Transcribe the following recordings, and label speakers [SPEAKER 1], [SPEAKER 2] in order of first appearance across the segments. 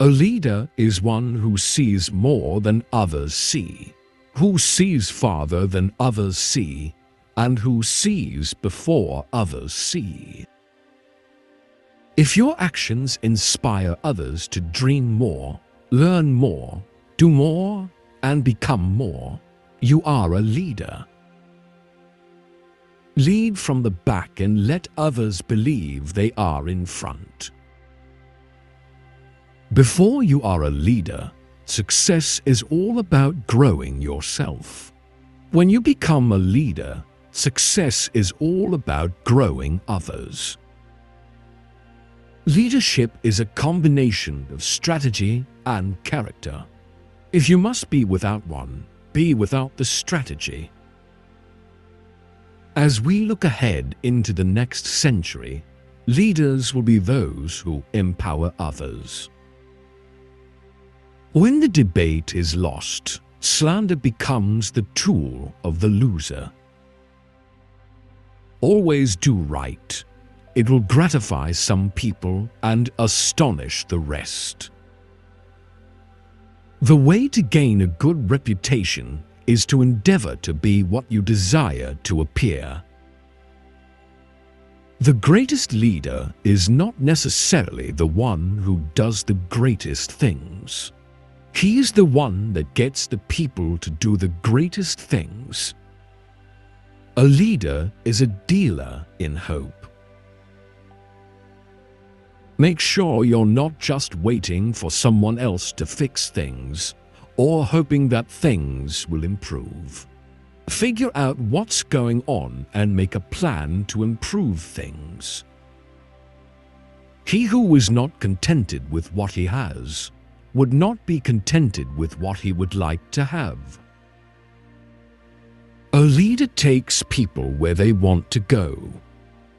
[SPEAKER 1] A leader is one who sees more than others see, who sees farther than others see, and who sees before others see. If your actions inspire others to dream more, learn more, do more, and become more, you are a leader. Lead from the back and let others believe they are in front. Before you are a leader, success is all about growing yourself. When you become a leader, success is all about growing others. Leadership is a combination of strategy and character. If you must be without one, be without the strategy. As we look ahead into the next century, leaders will be those who empower others. When the debate is lost, slander becomes the tool of the loser. Always do right. It will gratify some people and astonish the rest. The way to gain a good reputation is to endeavor to be what you desire to appear. The greatest leader is not necessarily the one who does the greatest things. He is the one that gets the people to do the greatest things. A leader is a dealer in hope. Make sure you're not just waiting for someone else to fix things or hoping that things will improve. Figure out what's going on and make a plan to improve things. He who is not contented with what he has would not be contented with what he would like to have. A leader takes people where they want to go.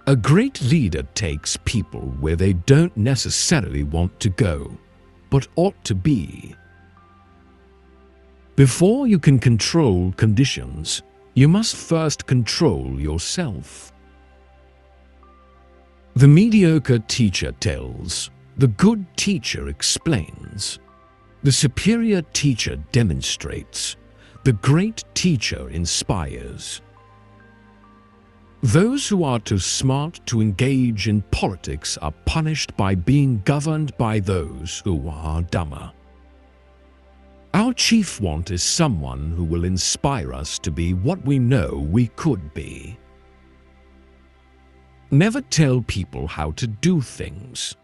[SPEAKER 1] A great leader takes people where they don't necessarily want to go, but ought to be. Before you can control conditions, you must first control yourself. The mediocre teacher tells, the good teacher explains. The superior teacher demonstrates. The great teacher inspires. Those who are too smart to engage in politics are punished by being governed by those who are dumber. Our chief want is someone who will inspire us to be what we know we could be. Never tell people how to do things.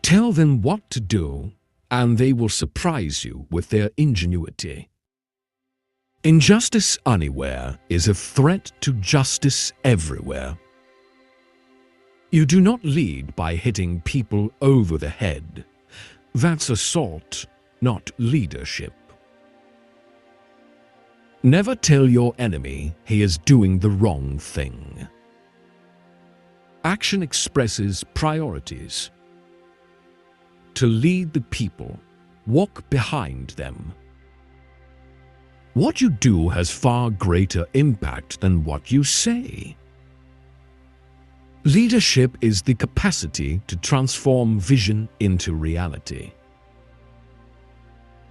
[SPEAKER 1] Tell them what to do, and they will surprise you with their ingenuity. Injustice anywhere is a threat to justice everywhere. You do not lead by hitting people over the head. That's assault, not leadership. Never tell your enemy he is doing the wrong thing. Action expresses priorities. To lead the people, walk behind them. What you do has far greater impact than what you say. Leadership is the capacity to transform vision into reality.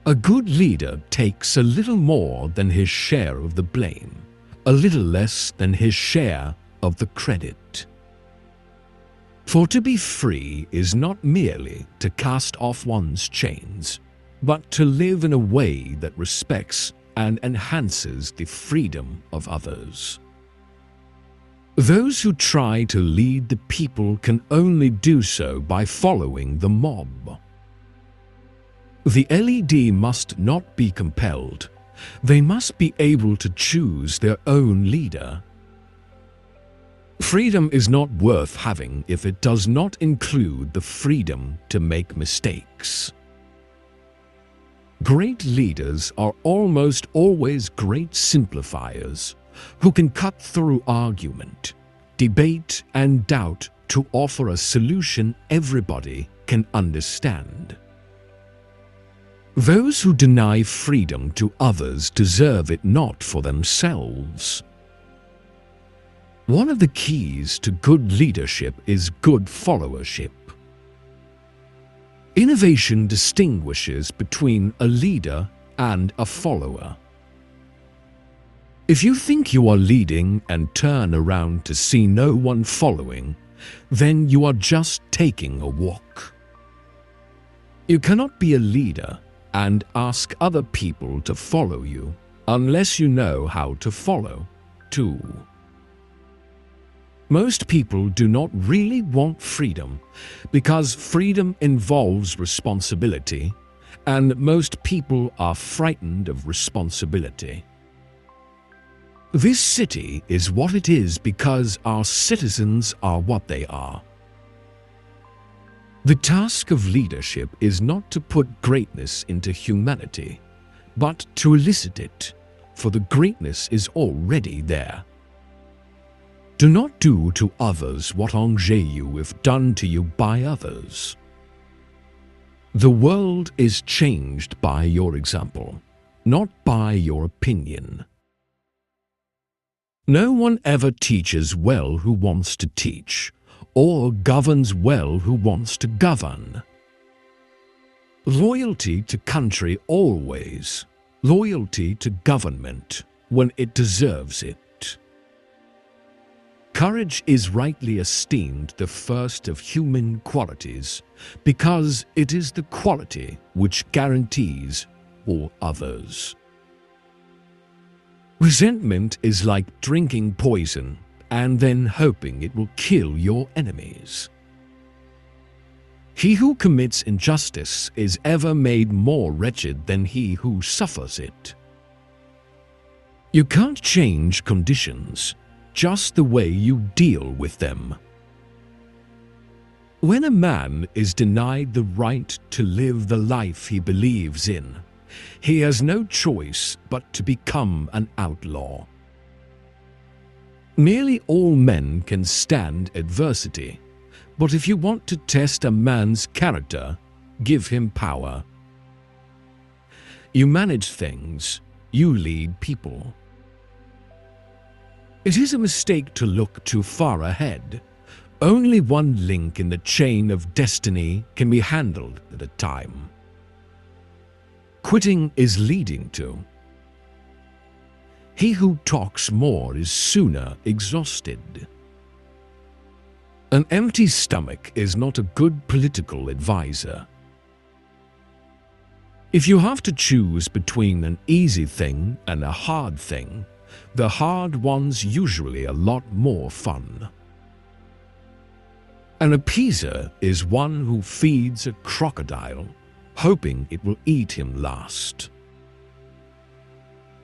[SPEAKER 1] A good leader takes a little more than his share of the blame, a little less than his share of the credit. For to be free is not merely to cast off one's chains, but to live in a way that respects and enhances the freedom of others. Those who try to lead the people can only do so by following the mob. The LED must not be compelled. They must be able to choose their own leader. Freedom is not worth having if it does not include the freedom to make mistakes. Great leaders are almost always great simplifiers who can cut through argument, debate, and doubt to offer a solution everybody can understand. Those who deny freedom to others deserve it not for themselves. One of the keys to good leadership is good followership. Innovation distinguishes between a leader and a follower. If you think you are leading and turn around to see no one following, then you are just taking a walk. You cannot be a leader and ask other people to follow you unless you know how to follow, too. Most people do not really want freedom because freedom involves responsibility, and most people are frightened of responsibility. This city is what it is because our citizens are what they are. The task of leadership is not to put greatness into humanity, but to elicit it, for the greatness is already there. Do not do to others what you have done to you by others. The world is changed by your example, not by your opinion. No one ever teaches well who wants to teach, or governs well who wants to govern. Loyalty to country always, loyalty to government when it deserves it. Courage is rightly esteemed the first of human qualities because it is the quality which guarantees all others. Resentment is like drinking poison and then hoping it will kill your enemies. He who commits injustice is ever made more wretched than he who suffers it. You can't change conditions, just the way you deal with them. When a man is denied the right to live the life he believes in, he has no choice but to become an outlaw. Nearly all men can stand adversity, but if you want to test a man's character, give him power. You manage things, you lead people. It is a mistake to look too far ahead. Only one link in the chain of destiny can be handled at a time. Quitting is leading to. He who talks more is sooner exhausted. An empty stomach is not a good political advisor. If you have to choose between an easy thing and a hard thing, the hard one's usually a lot more fun. An appeaser is one who feeds a crocodile, hoping it will eat him last.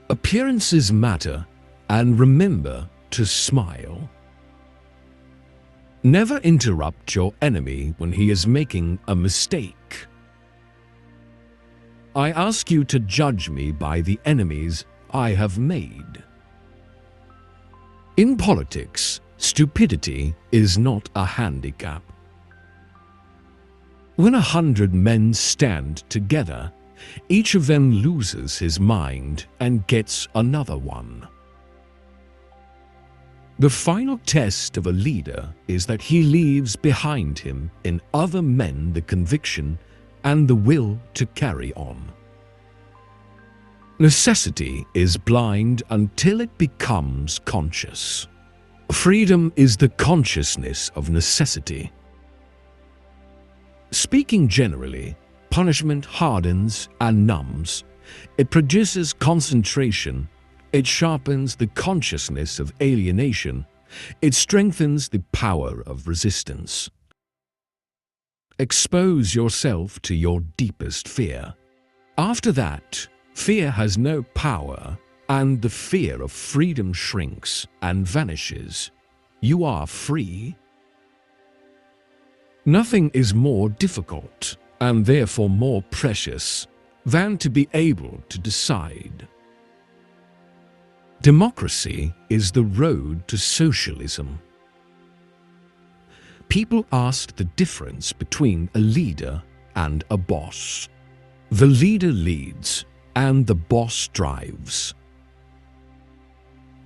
[SPEAKER 1] Appearances matter, and remember to smile. Never interrupt your enemy when he is making a mistake. I ask you to judge me by the enemies I have made. In politics, stupidity is not a handicap. When 100 men stand together, each of them loses his mind and gets another one. The final test of a leader is that he leaves behind him in other men the conviction and the will to carry on. Necessity is blind until it becomes conscious. Freedom is the consciousness of necessity. Speaking generally, punishment hardens and numbs. It produces concentration. It sharpens the consciousness of alienation. It strengthens the power of resistance. Expose yourself to your deepest fear. After that, fear has no power, and the fear of freedom shrinks and vanishes. You are free. Nothing is more difficult, and therefore more precious, than to be able to decide. Democracy is the road to socialism. People ask the difference between a leader and a boss. The leader leads, and the boss drives.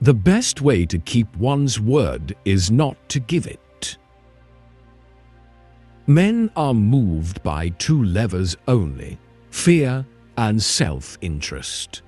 [SPEAKER 1] The best way to keep one's word is not to give it. Men are moved by two levers only: fear and self-interest.